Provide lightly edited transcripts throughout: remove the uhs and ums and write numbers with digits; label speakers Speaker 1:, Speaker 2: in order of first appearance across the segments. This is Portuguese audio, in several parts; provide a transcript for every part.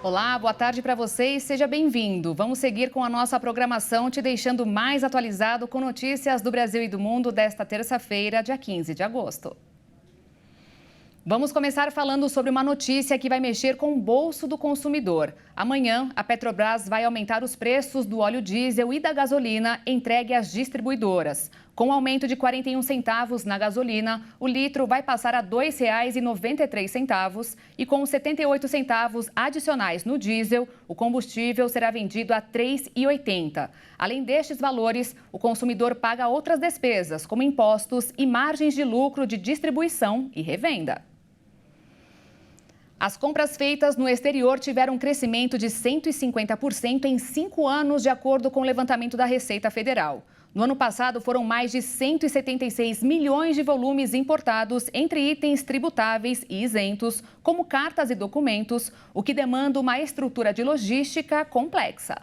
Speaker 1: Olá, boa tarde para você e seja bem-vindo. Vamos seguir com a nossa programação, te deixando mais atualizado com notícias do Brasil e do mundo desta terça-feira, dia 15 de agosto. Vamos começar falando sobre uma notícia que vai mexer com o bolso do consumidor. Amanhã, a Petrobras vai aumentar os preços do óleo diesel e da gasolina entregue às distribuidoras. Com o aumento de 41 centavos na gasolina, o litro vai passar a R$ 2,93 e com os 78 centavos adicionais no diesel, o combustível será vendido a R$ 3,80. Além destes valores, o consumidor paga outras despesas, como impostos e margens de lucro de distribuição e revenda. As compras feitas no exterior tiveram um crescimento de 150% em 5 anos, de acordo com o levantamento da Receita Federal. No ano passado, foram mais de 176 milhões de volumes importados entre itens tributáveis e isentos, como cartas e documentos, o que demanda uma estrutura de logística complexa.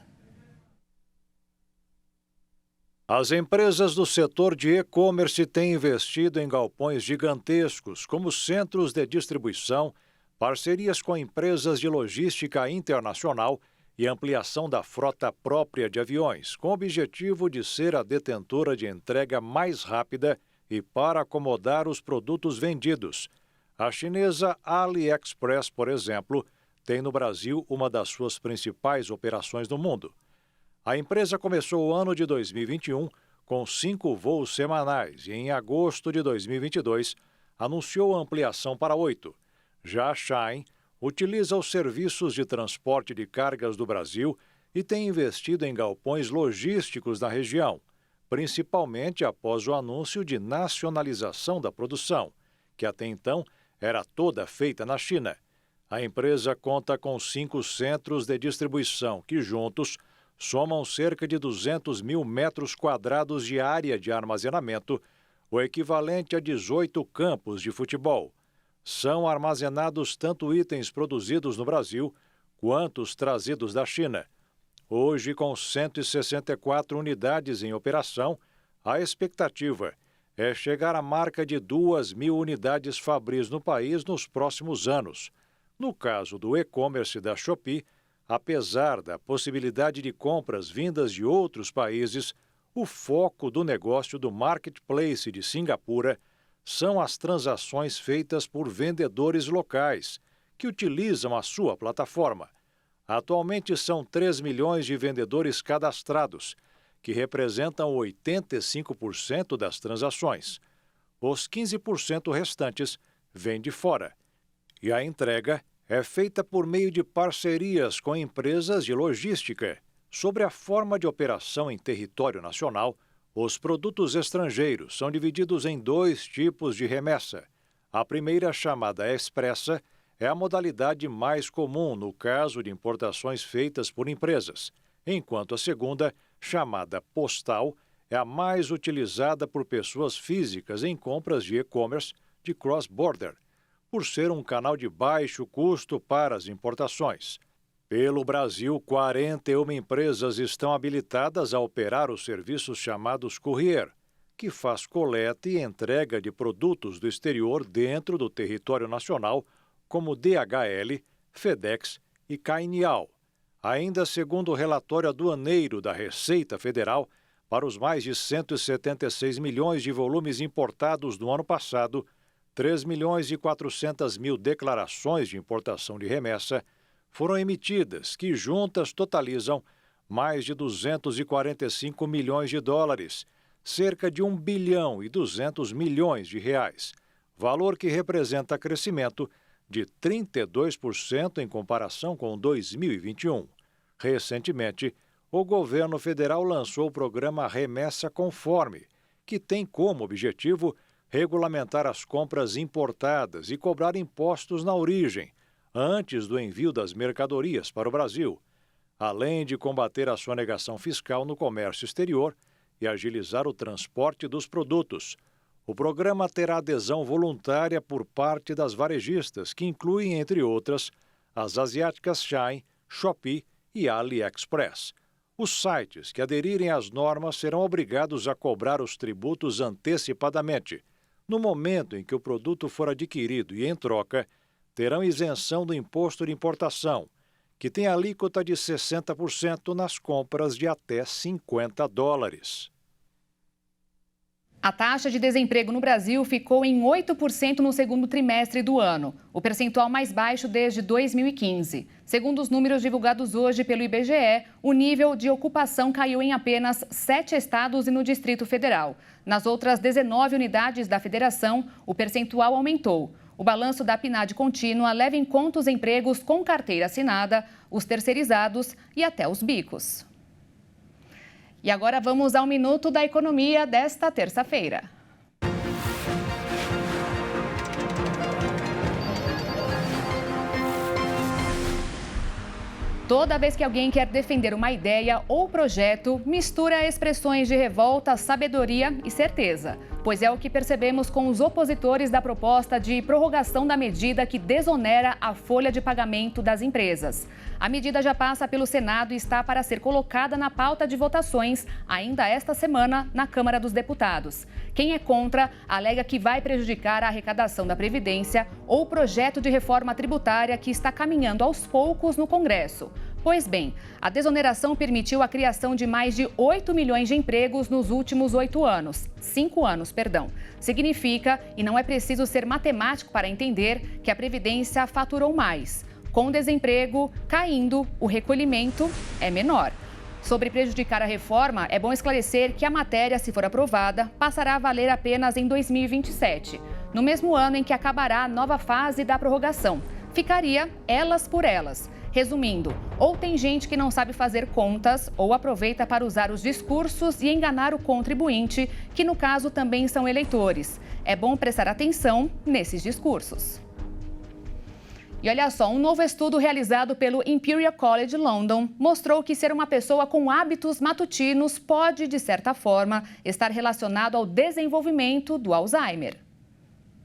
Speaker 2: As empresas do setor de e-commerce têm investido em galpões gigantescos, como centros de distribuição, parcerias com empresas de logística internacional e ampliação da frota própria de aviões, com o objetivo de ser a detentora de entrega mais rápida e para acomodar os produtos vendidos. A chinesa AliExpress, por exemplo, tem no Brasil uma das suas principais operações no mundo. A empresa começou o ano de 2021 com 5 voos semanais e, em agosto de 2022, anunciou a ampliação para 8. Já a Shine utiliza os serviços de transporte de cargas do Brasil e tem investido em galpões logísticos na região, principalmente após o anúncio de nacionalização da produção, que até então era toda feita na China. A empresa conta com 5 centros de distribuição que, juntos, somam cerca de 200 mil metros quadrados de área de armazenamento, o equivalente a 18 campos de futebol. São armazenados tanto itens produzidos no Brasil quanto os trazidos da China. Hoje, com 164 unidades em operação, a expectativa é chegar à marca de 2.000 unidades Fabris no país nos próximos anos. No caso do e-commerce da Shopee, apesar da possibilidade de compras vindas de outros países, o foco do negócio do marketplace de Singapura são as transações feitas por vendedores locais, que utilizam a sua plataforma. Atualmente são 3 milhões de vendedores cadastrados, que representam 85% das transações. Os 15% restantes vêm de fora. E a entrega é feita por meio de parcerias com empresas de logística. Sobre a forma de operação em território nacional, os produtos estrangeiros são divididos em 2 tipos de remessa. A primeira, chamada expressa, é a modalidade mais comum no caso de importações feitas por empresas, enquanto a segunda, chamada postal, é a mais utilizada por pessoas físicas em compras de e-commerce de cross-border, por ser um canal de baixo custo para as importações. Pelo Brasil, 41 empresas estão habilitadas a operar os serviços chamados courier, que faz coleta e entrega de produtos do exterior dentro do território nacional, como DHL, FedEx e Cainiao. Ainda segundo o relatório aduaneiro da Receita Federal, para os mais de 176 milhões de volumes importados no ano passado, 3 milhões e 400 mil declarações de importação de remessa foram emitidas, que juntas totalizam mais de 245 milhões de dólares, cerca de 1 bilhão e 200 milhões de reais, valor que representa crescimento de 32% em comparação com 2021. Recentemente, o governo federal lançou o programa Remessa Conforme, que tem como objetivo regulamentar as compras importadas e cobrar impostos na origem, antes do envio das mercadorias para o Brasil, além de combater a sonegação fiscal no comércio exterior e agilizar o transporte dos produtos. O programa terá adesão voluntária por parte das varejistas, que incluem, entre outras, as asiáticas Shine, Shopee e AliExpress. Os sites que aderirem às normas serão obrigados a cobrar os tributos antecipadamente, no momento em que o produto for adquirido e, em troca, terão isenção do imposto de importação, que tem alíquota de 60% nas compras de até $50.
Speaker 1: A taxa de desemprego no Brasil ficou em 8% no segundo trimestre do ano, o percentual mais baixo desde 2015. Segundo os números divulgados hoje pelo IBGE, o nível de ocupação caiu em apenas 7 estados e no Distrito Federal. Nas outras 19 unidades da federação, o percentual aumentou. O balanço da PNAD contínua leva em conta os empregos com carteira assinada, os terceirizados e até os bicos. E agora vamos ao Minuto da Economia desta terça-feira. Toda vez que alguém quer defender uma ideia ou projeto, mistura expressões de revolta, sabedoria e certeza. Pois é o que percebemos com os opositores da proposta de prorrogação da medida que desonera a folha de pagamento das empresas. A medida já passa pelo Senado e está para ser colocada na pauta de votações ainda esta semana na Câmara dos Deputados. Quem é contra alega que vai prejudicar a arrecadação da Previdência ou o projeto de reforma tributária que está caminhando aos poucos no Congresso. Pois bem, a desoneração permitiu a criação de mais de 8 milhões de empregos nos últimos 5 anos. Significa, e não é preciso ser matemático para entender, que a Previdência faturou mais. Com o desemprego caindo, o recolhimento é menor. Sobre prejudicar a reforma, é bom esclarecer que a matéria, se for aprovada, passará a valer apenas em 2027, no mesmo ano em que acabará a nova fase da prorrogação. Ficaria elas por elas. Resumindo, ou tem gente que não sabe fazer contas ou aproveita para usar os discursos e enganar o contribuinte, que no caso também são eleitores. É bom prestar atenção nesses discursos. E olha só, um novo estudo realizado pelo Imperial College London mostrou que ser uma pessoa com hábitos matutinos pode, de certa forma, estar relacionado ao desenvolvimento do Alzheimer.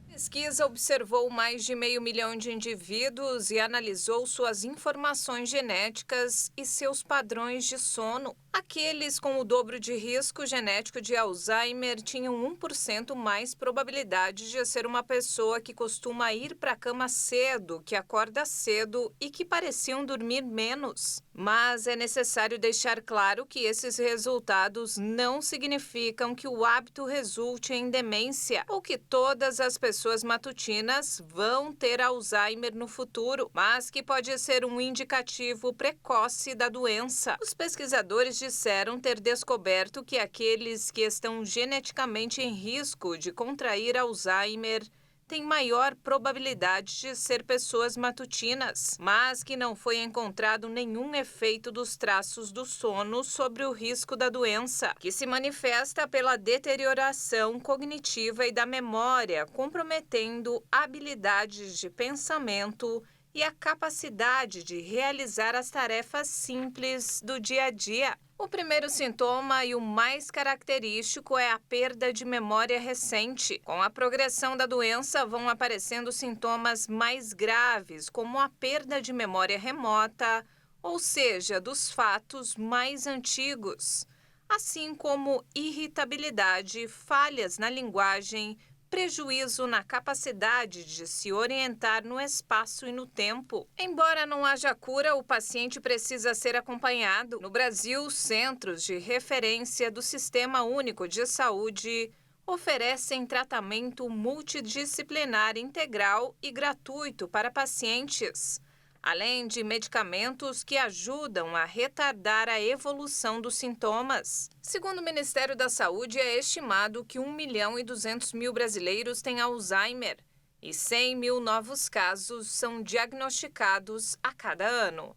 Speaker 3: A pesquisa observou mais de 500 mil de indivíduos e analisou suas informações genéticas e seus padrões de sono. Aqueles com o dobro de risco genético de Alzheimer tinham 1% mais probabilidade de ser uma pessoa que costuma ir para a cama cedo, que acorda cedo e que pareciam dormir menos. Mas é necessário deixar claro que esses resultados não significam que o hábito resulte em demência ou que todas as pessoas matutinas vão ter Alzheimer no futuro, mas que pode ser um indicativo precoce da doença. Os pesquisadores disseram ter descoberto que aqueles que estão geneticamente em risco de contrair Alzheimer têm maior probabilidade de ser pessoas matutinas, mas que não foi encontrado nenhum efeito dos traços do sono sobre o risco da doença, que se manifesta pela deterioração cognitiva e da memória, comprometendo habilidades de pensamento e a capacidade de realizar as tarefas simples do dia a dia. O primeiro sintoma e o mais característico é a perda de memória recente. Com a progressão da doença, vão aparecendo sintomas mais graves, como a perda de memória remota, ou seja, dos fatos mais antigos, assim como irritabilidade, falhas na linguagem, prejuízo na capacidade de se orientar no espaço e no tempo. Embora não haja cura, o paciente precisa ser acompanhado. No Brasil, os Centros de Referência do Sistema Único de Saúde oferecem tratamento multidisciplinar integral e gratuito para pacientes, além de medicamentos que ajudam a retardar a evolução dos sintomas. Segundo o Ministério da Saúde, é estimado que 1.200.000 brasileiros têm Alzheimer e 100 mil novos casos são diagnosticados a cada ano.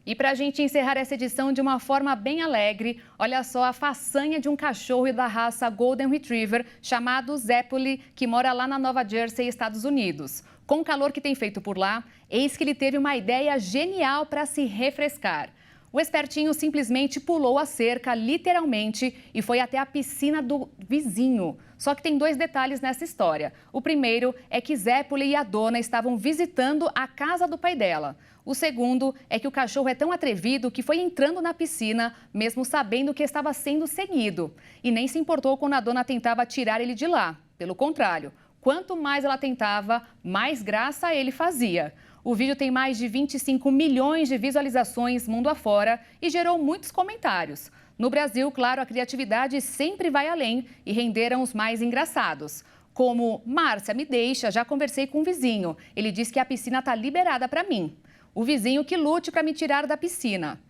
Speaker 1: E para a gente encerrar essa edição de uma forma bem alegre, olha só a façanha de um cachorro da raça Golden Retriever chamado Zeppoli, que mora lá na Nova Jersey, Estados Unidos. Com o calor que tem feito por lá, eis que ele teve uma ideia genial para se refrescar. O espertinho simplesmente pulou a cerca, literalmente, e foi até a piscina do vizinho. Só que tem 2 detalhes nessa história. O primeiro é que Zeppoli e a dona estavam visitando a casa do pai dela. O segundo é que o cachorro é tão atrevido que foi entrando na piscina, mesmo sabendo que estava sendo seguido. E nem se importou quando a dona tentava tirar ele de lá. Pelo contrário, quanto mais ela tentava, mais graça ele fazia. O vídeo tem mais de 25 milhões de visualizações mundo afora e gerou muitos comentários. No Brasil, claro, a criatividade sempre vai além e renderam os mais engraçados. Como Márcia, me deixa, já conversei com um vizinho. Ele diz que a piscina está liberada para mim. O vizinho que lute para me tirar da piscina.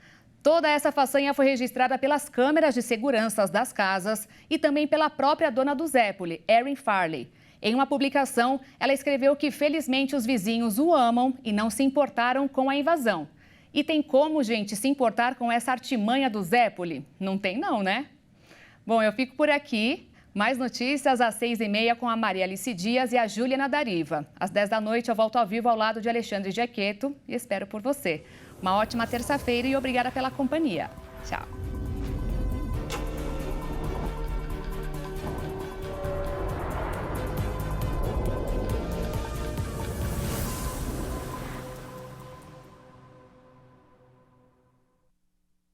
Speaker 1: Toda essa façanha foi registrada pelas câmeras de segurança das casas e também pela própria dona do Zépoli, Erin Farley. Em uma publicação, ela escreveu que felizmente os vizinhos o amam e não se importaram com a invasão. E tem como, gente, se importar com essa artimanha do Zépoli? Não tem não, né? Bom, eu fico por aqui. Mais notícias às 6h30 com a Maria Alice Dias e a Juliana Dariva. Às 10 da noite eu volto ao vivo ao lado de Alexandre Giaquetto e espero por você. Uma ótima terça-feira e obrigada pela companhia. Tchau.